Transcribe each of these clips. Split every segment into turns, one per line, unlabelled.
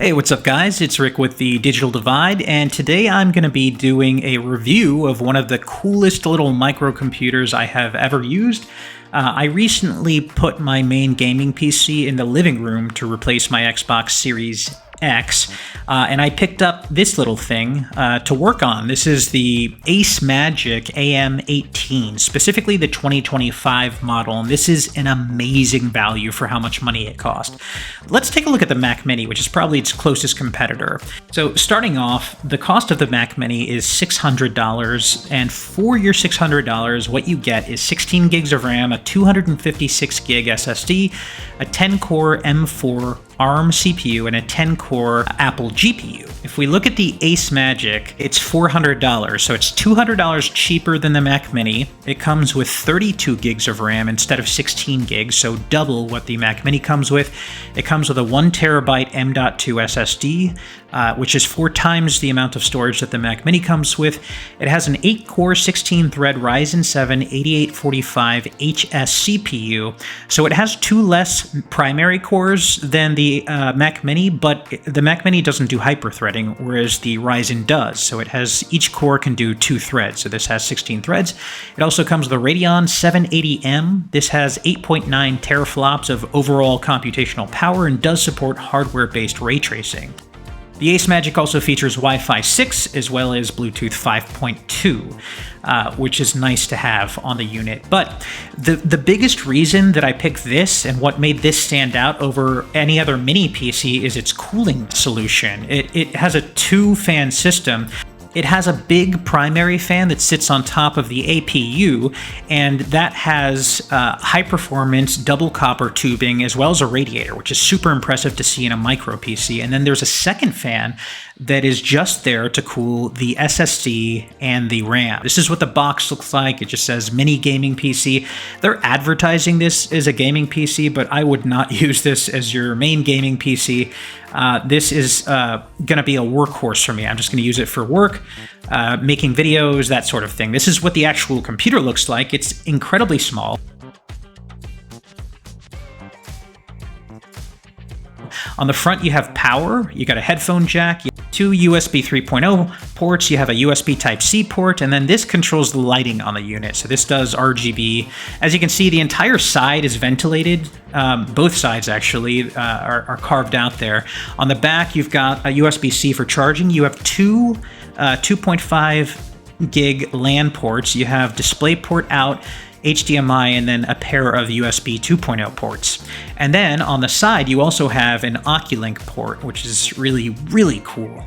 Hey, what's up guys? It's Rick with the Digital Divide, and today I'm going to be doing a review of one of the coolest little microcomputers I have ever used. I recently put my main gaming PC in the living room to replace my Xbox Series X, and I picked up this little thing to work on. This is the Acemagic AM18, specifically the 2025 model, and this is an amazing value for how much money it cost. Let's take a look at the Mac Mini, which is probably its closest competitor. So starting off, the cost of the Mac Mini is $600, and for your $600, what you get is 16 gigs of RAM, a 256 gig SSD, a 10-core M4 ARM CPU, and a 10-core Apple GPU. If we look at the Acemagic, it's $400, so it's $200 cheaper than the Mac Mini. It comes with 32 gigs of RAM instead of 16 gigs, so double what the Mac Mini comes with. It comes with a 1 terabyte M.2 SSD, which is 4 times the amount of storage that the Mac Mini comes with. It has an 8-core, 16-thread Ryzen 7 8845HS CPU, so it has 2 less primary cores than the Mac Mini, but the Mac Mini doesn't do hyper-threading, whereas the Ryzen does. So it has, each core can do 2 threads. So this has 16 threads. It also comes with a Radeon 780M. This has 8.9 teraflops of overall computational power and does support hardware-based ray tracing. The Acemagic also features Wi-Fi 6 as well as Bluetooth 5.2, which is nice to have on the unit. But the biggest reason that I picked this and what made this stand out over any other mini PC is its cooling solution. It has a 2-fan system. It has a big primary fan that sits on top of the APU, and that has high-performance double copper tubing as well as a radiator, which is super impressive to see in a micro PC. And then there's a second fan that is just there to cool the SSD and the RAM. This is what the box looks like. It just says mini gaming PC. They're advertising this as a gaming PC, but I would not use this as your main gaming PC. This is going to be a workhorse for me. I'm just going to use it for work, making videos, that sort of thing. This is what the actual computer looks like. It's incredibly small. On the front, you have power, you got a headphone jack, you have 2 USB 3.0 ports, you have a USB Type-C port, and then this controls the lighting on the unit. So this does RGB. As you can see, the entire side is ventilated. Both sides, actually, are carved out there. On the back, you've got a USB-C for charging. You have 2 2.5 gig LAN ports. You have DisplayPort out, HDMI, and then a pair of USB 2.0 ports. And then on the side, you also have an Oculink port, which is really, really cool.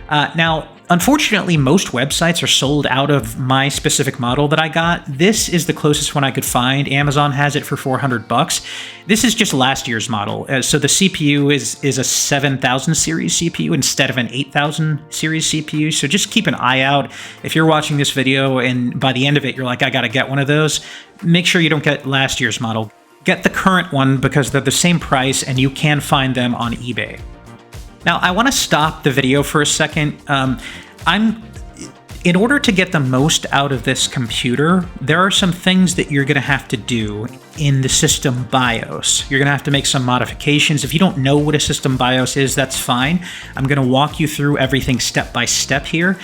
Now, unfortunately, most websites are sold out of my specific model that I got. This is the closest one I could find. Amazon has it for $400. This is just last year's model. So the CPU is a 7000 series CPU instead of an 8000 series CPU. So just keep an eye out. If you're watching this video and by the end of it, you're like, I got to get one of those, make sure you don't get last year's model. Get the current one because they're the same price and you can find them on eBay. Now, I want to stop the video for a second. In order to get the most out of this computer, there are some things that you're going to have to do in the system BIOS. You're going to have to make some modifications. If you don't know what a system BIOS is, that's fine. I'm going to walk you through everything step by step here.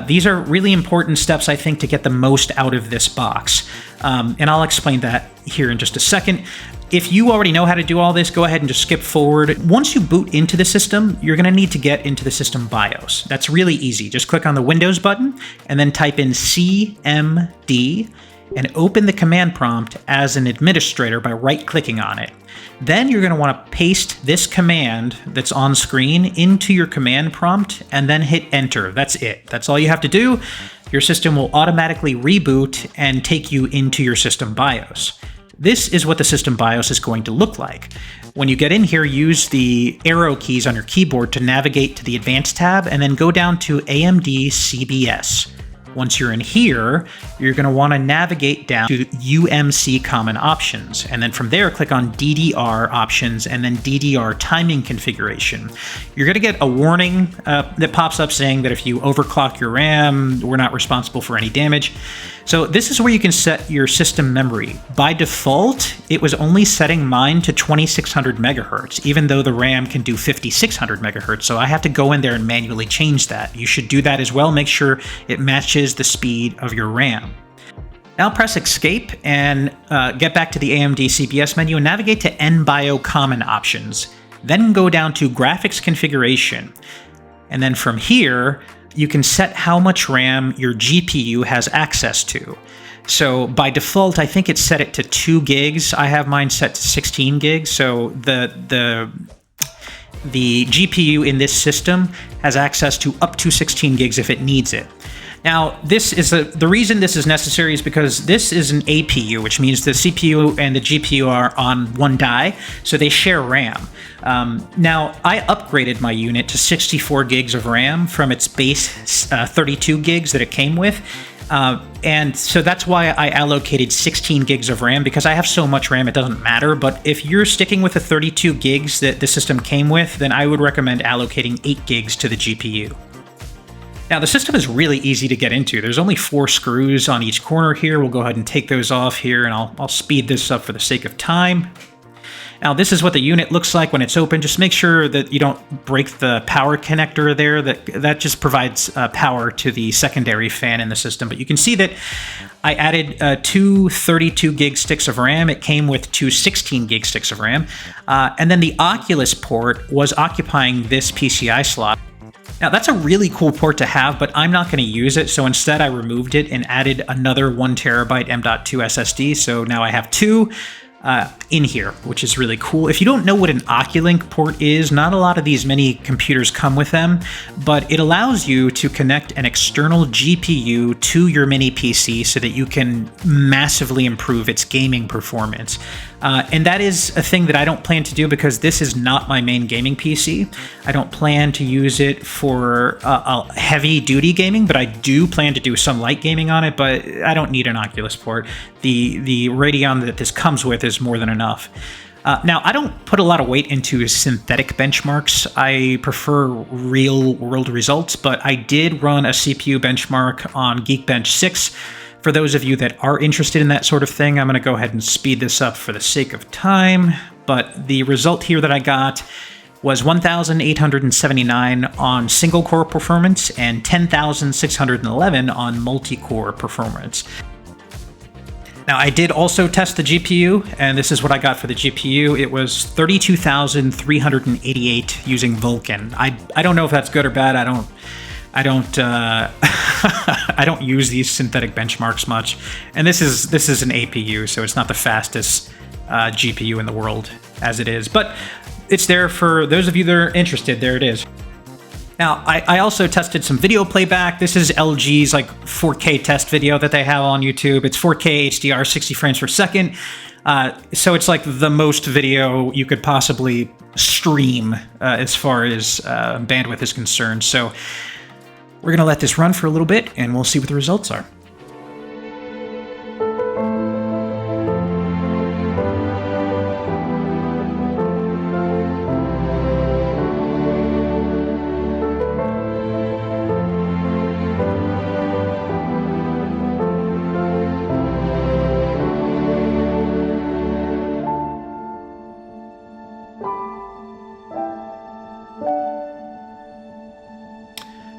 These are really important steps, I think, to get the most out of this box. And I'll explain that here in just a second. If you already know how to do all this, go ahead and just skip forward. Once you boot into the system, you're going to need to get into the system BIOS. That's really easy. Just click on the Windows button and then type in CMD and open the command prompt as an administrator by right-clicking on it. Then you're going to want to paste this command that's on screen into your command prompt and then hit enter. That's it. That's all you have to do. Your system will automatically reboot and take you into your system BIOS. This is what the system BIOS is going to look like. When you get in here, use the arrow keys on your keyboard to navigate to the Advanced tab and then go down to AMD CBS. Once you're in here, you're going to want to navigate down to UMC Common Options, and then from there click on DDR Options and then DDR Timing Configuration. You're going to get a warning that pops up saying that if you overclock your RAM, we're not responsible for any damage. So this is where you can set your system memory. By default, it was only setting mine to 2600 megahertz, even though the RAM can do 5600 megahertz. So I have to go in there and manually change that. You should do that as well. Make sure it matches the speed of your RAM. Now press Escape and get back to the AMD CPS menu and navigate to NBIO Common Options. Then go down to Graphics Configuration. And then from here, you can set how much RAM your GPU has access to. So by default, I think it's set it to 2 gigs. I have mine set to 16 gigs. So the GPU in this system has access to up to 16 gigs if it needs it. Now, the reason this is necessary is because this is an APU, which means the CPU and the GPU are on one die, so they share RAM. Now, I upgraded my unit to 64 gigs of RAM from its base 32 gigs that it came with. And so that's why I allocated 16 gigs of RAM, because I have so much RAM it doesn't matter. But if you're sticking with the 32 gigs that the system came with, then I would recommend allocating 8 gigs to the GPU. Now, the system is really easy to get into. There's only 4 screws on each corner here. We'll go ahead and take those off here, and I'll speed this up for the sake of time. Now, this is what the unit looks like when it's open. Just make sure that you don't break the power connector there. That just provides power to the secondary fan in the system. But you can see that I added 2 32 gig sticks of RAM. It came with 2 16 gig sticks of RAM. And then the Oculus port was occupying this PCI slot. Now, that's a really cool port to have, but I'm not going to use it, so instead I removed it and added another 1 terabyte M.2 SSD, so now I have 2 in here, which is really cool. If you don't know what an Oculink port is, not a lot of these mini computers come with them, but it allows you to connect an external GPU to your mini PC so that you can massively improve its gaming performance. And that is a thing that I don't plan to do because this is not my main gaming PC. I don't plan to use it for heavy-duty gaming, but I do plan to do some light gaming on it, but I don't need an Oculus port. The Radeon that this comes with is more than enough. Now, I don't put a lot of weight into synthetic benchmarks. I prefer real-world results, but I did run a CPU benchmark on Geekbench 6. For those of you that are interested in that sort of thing, I'm going to go ahead and speed this up for the sake of time. But the result here that I got was 1,879 on single-core performance and 10,611 on multi-core performance. Now, I did also test the GPU, and this is what I got for the GPU. It was 32,388 using Vulkan. I don't know if that's good or bad. I don't I don't use these synthetic benchmarks much, and this is an APU, so it's not the fastest GPU in the world as it is, but it's there for those of you that are interested. There it is. Now, I also tested some video playback. This is LG's like 4K test video that they have on YouTube. It's 4K HDR, 60 frames per second. So it's like the most video you could possibly stream as far as bandwidth is concerned. So we're going to let this run for a little bit, and we'll see what the results are.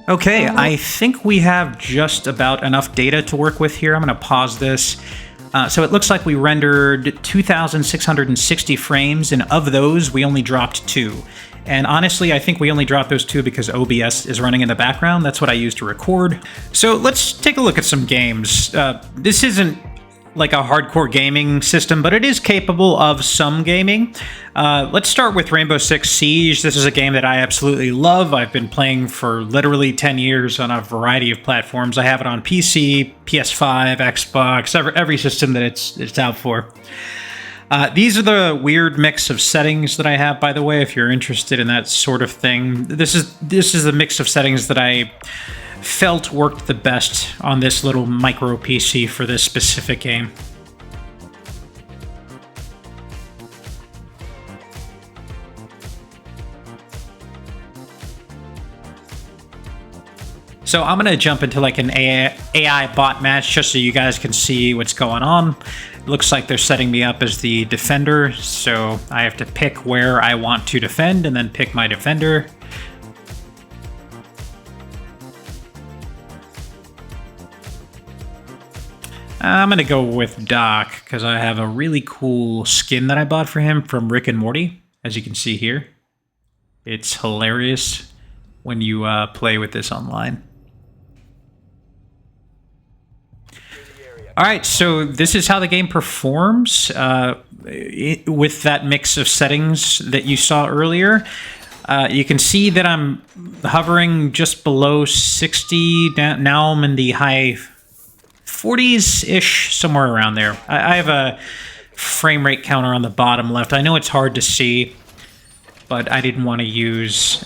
Okay, I think we have just about enough data to work with here. I'm going to pause this. So it looks like we rendered 2,660 frames, and of those, we only dropped 2. And honestly, I think we only dropped those 2 because OBS is running in the background. That's what I use to record. So let's take a look at some games. This isn't like a hardcore gaming system, but it is capable of some gaming. Let's start with Rainbow Six Siege. This is a game that I absolutely love. I've been playing for literally 10 years on a variety of platforms. I have it on PC, PS5, Xbox, every system that it's out for. These are the weird mix of settings that I have, by the way, if you're interested in that sort of thing. This is the mix of settings that I felt worked the best on this little micro PC for this specific game. So I'm going to jump into like an AI bot match just so you guys can see what's going on. It looks like they're setting me up as the defender, so I have to pick where I want to defend and then pick my defender. I'm going to go with Doc because I have a really cool skin that I bought for him from Rick and Morty, as you can see here. It's hilarious when you play with this online. All right, so this is how the game performs with that mix of settings that you saw earlier. You can see that I'm hovering just below 60. Now I'm in the high 40s-ish, somewhere around there. I have a frame rate counter on the bottom left. I know it's hard to see, but I didn't want to use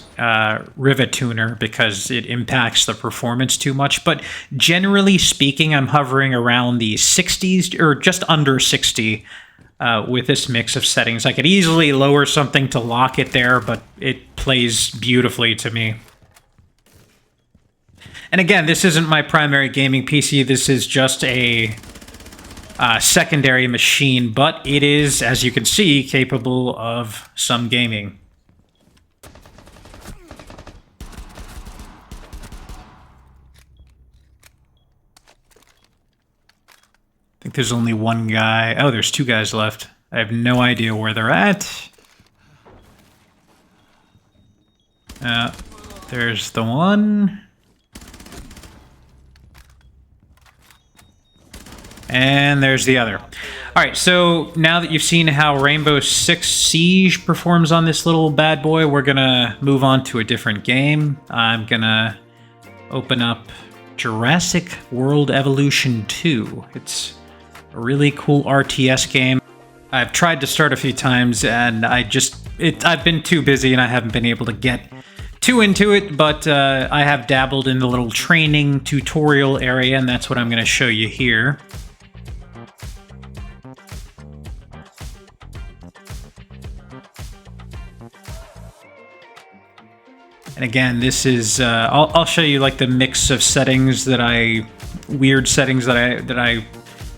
Rivet Tuner because it impacts the performance too much. But generally speaking, I'm hovering around the 60s or just under 60 with this mix of settings. I could easily lower something to lock it there, but it plays beautifully to me. And again, this isn't my primary gaming PC. This is just a secondary machine, but it is, as you can see, capable of some gaming. I think there's only one guy. Oh, there's two guys left. I have no idea where they're at. There's the one. And there's the other. All right, so now that you've seen how Rainbow Six Siege performs on this little bad boy, we're gonna move on to a different game. I'm gonna open up Jurassic World Evolution 2. It's a really cool RTS game. I've tried to start a few times and I've been too busy and I haven't been able to get too into it, but I have dabbled in the little training tutorial area, and that's what I'm gonna show you here. And again, this is, I'll show you like the mix of settings weird settings that I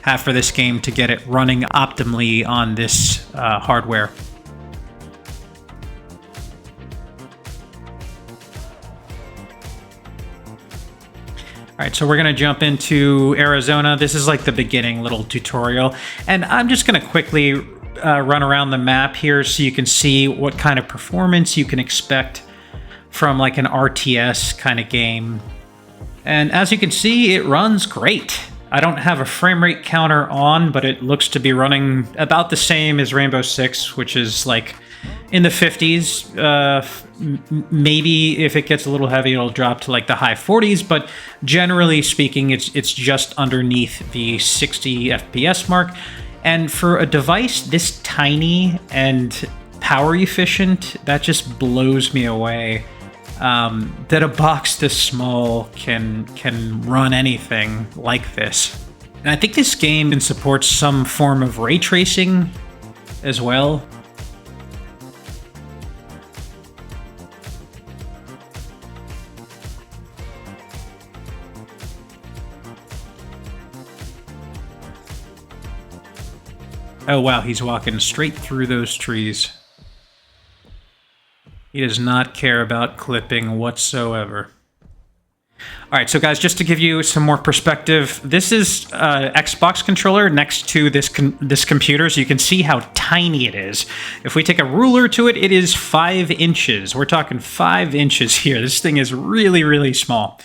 have for this game to get it running optimally on this hardware. All right, so we're gonna jump into Arizona. This is like the beginning little tutorial. And I'm just gonna quickly run around the map here so you can see what kind of performance you can expect from like an RTS kind of game. And as you can see, it runs great. I don't have a frame rate counter on, but it looks to be running about the same as Rainbow Six, which is like in the 50s. Maybe if it gets a little heavy, it'll drop to like the high 40s, but generally speaking, it's just underneath the 60 FPS mark. And for a device this tiny and power efficient, that just blows me away. That a box this small can run anything like this. And I think this game supports some form of ray tracing as well. Oh wow, he's walking straight through those trees. He does not care about clipping whatsoever. All right, so guys, just to give you some more perspective, this is an Xbox controller next to this computer, so you can see how tiny it is. If we take a ruler to it, it is 5 inches. We're talking 5 inches here. This thing is really, really small.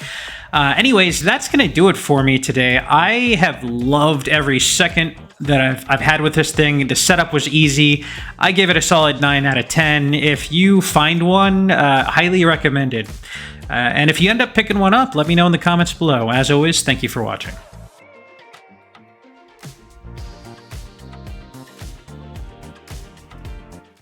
Anyways, that's going to do it for me today. I have loved every second that I've had with this thing. The setup was easy. I give it a solid 9 out of 10. If you find one, highly recommended. And if you end up picking one up, let me know in the comments below. As always, thank you for watching.